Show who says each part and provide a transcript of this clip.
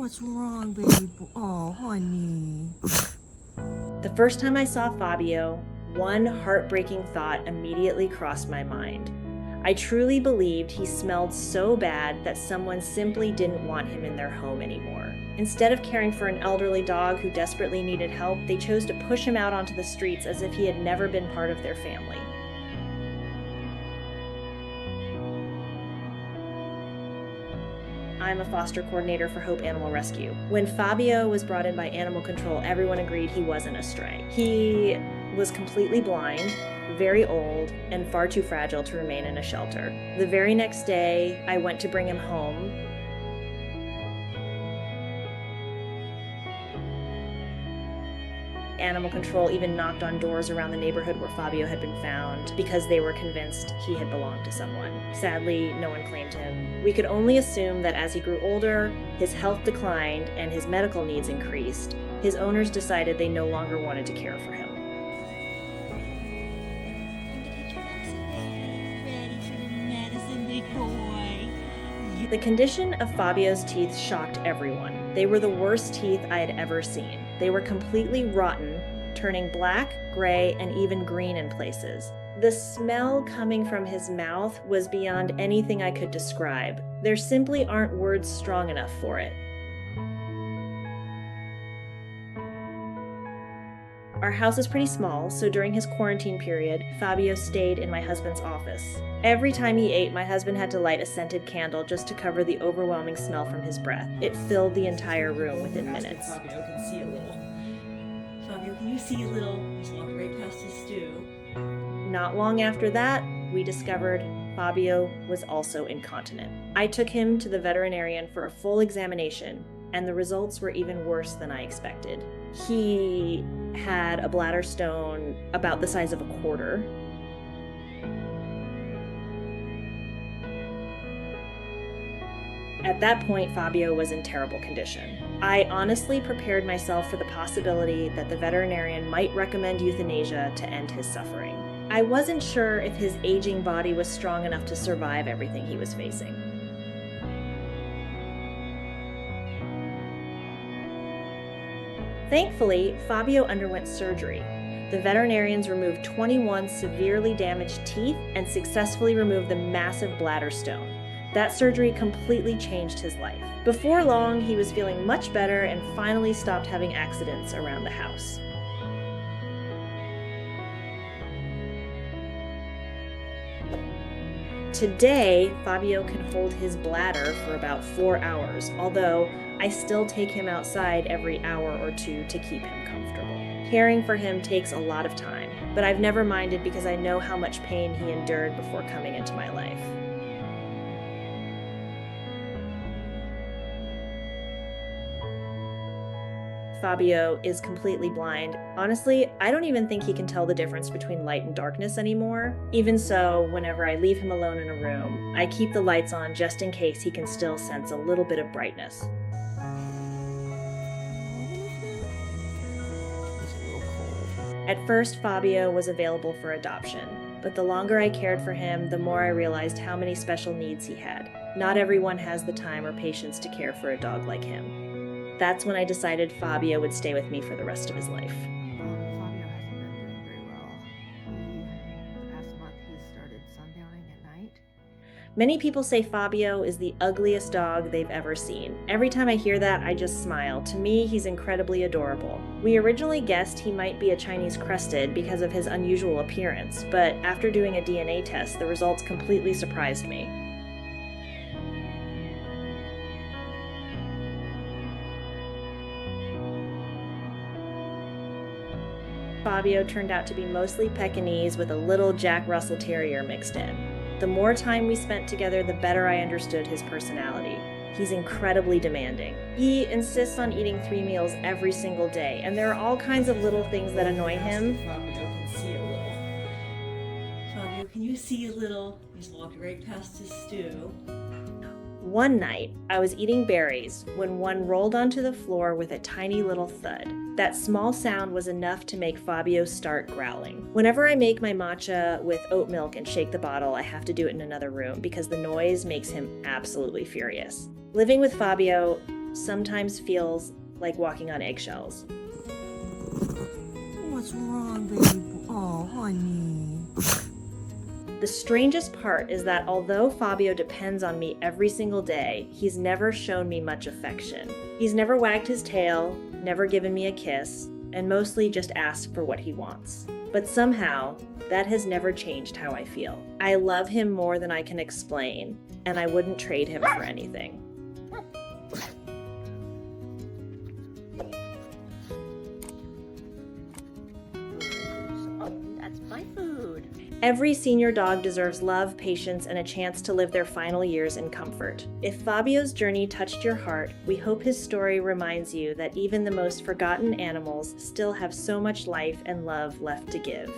Speaker 1: What's wrong, baby? Oh, honey.
Speaker 2: The first time I saw Fabio, one heartbreaking thought immediately crossed my mind. I truly believed he smelled so bad that someone simply didn't want him in their home anymore. Instead of caring for an elderly dog who desperately needed help, they chose to push him out onto the streets as if he had never been part of their family. I'm a foster coordinator for Hope Animal Rescue. When Fabio was brought in by animal control, everyone agreed he wasn't a stray. He was completely blind, very old, and far too fragile to remain in a shelter. The very next day, I went to bring him home. Animal control even knocked on doors around the neighborhood where Fabio had been found because they were convinced he had belonged to someone. Sadly, no one claimed him. We could only assume that as he grew older, his health declined and his medical needs increased. His owners decided they no longer wanted to care for him. The condition of Fabio's teeth shocked everyone. They were the worst teeth I had ever seen. They were completely rotten, turning black, gray, and even green in places. The smell coming from his mouth was beyond anything I could describe. There simply aren't words strong enough for it. Our house is pretty small, so during his quarantine period, Fabio stayed in my husband's office. Every time he ate, my husband had to light a scented candle just to cover the overwhelming smell from his breath. It filled the entire room within minutes.
Speaker 1: Fabio can see a little. Fabio, can you see a little? He's walking right past his stew.
Speaker 2: Not long after that, we discovered Fabio was also incontinent. I took him to the veterinarian for a full examination, and the results were even worse than I expected. He had a bladder stone about the size of a quarter. At that point, Fabio was in terrible condition. I honestly prepared myself for the possibility that the veterinarian might recommend euthanasia to end his suffering. I wasn't sure if his aging body was strong enough to survive everything he was facing. Thankfully, Fabio underwent surgery. The veterinarians removed 21 severely damaged teeth and successfully removed the massive bladder stone. That surgery completely changed his life. Before long, he was feeling much better and finally stopped having accidents around the house. Today, Fabio can hold his bladder for about 4 hours, although I still take him outside every hour or two to keep him comfortable. Caring for him takes a lot of time, but I've never minded because I know how much pain he endured before coming into my life. Fabio is completely blind. Honestly, I don't even think he can tell the difference between light and darkness anymore. Even so, whenever I leave him alone in a room, I keep the lights on just in case he can still sense a little bit of brightness. At first, Fabio was available for adoption, but the longer I cared for him, the more I realized how many special needs he had. Not everyone has the time or patience to care for a dog like him. That's when I decided Fabio would stay with me for the rest of his life.
Speaker 1: Fabio hasn't been doing very well. The past month he started sundowning at night.
Speaker 2: Many people say Fabio is the ugliest dog they've ever seen. Every time I hear that, I just smile. To me, he's incredibly adorable. We originally guessed he might be a Chinese crested because of his unusual appearance, but after doing a DNA test, the results completely surprised me. Fabio turned out to be mostly Pekingese with a little Jack Russell Terrier mixed in. The more time we spent together, the better I understood his personality. He's incredibly demanding. He insists on eating 3 meals every single day, and there are all kinds of little things that annoy him.
Speaker 1: Fabio can see a little. Fabio, can you see a little? He's walking right past his stew.
Speaker 2: One night, I was eating berries when one rolled onto the floor with a tiny little thud. That small sound was enough to make Fabio start growling. Whenever I make my matcha with oat milk and shake the bottle, I have to do it in another room because the noise makes him absolutely furious. Living with Fabio sometimes feels like walking on eggshells.
Speaker 3: What's wrong, baby? Oh, honey.
Speaker 2: The strangest part is that although Fabio depends on me every single day, he's never shown me much affection. He's never wagged his tail, never given me a kiss, and mostly just asked for what he wants. But somehow, that has never changed how I feel. I love him more than I can explain, and I wouldn't trade him for anything.
Speaker 3: That's my food.
Speaker 2: Every senior dog deserves love, patience, and a chance to live their final years in comfort. If Fabio's journey touched your heart, we hope his story reminds you that even the most forgotten animals still have so much life and love left to give.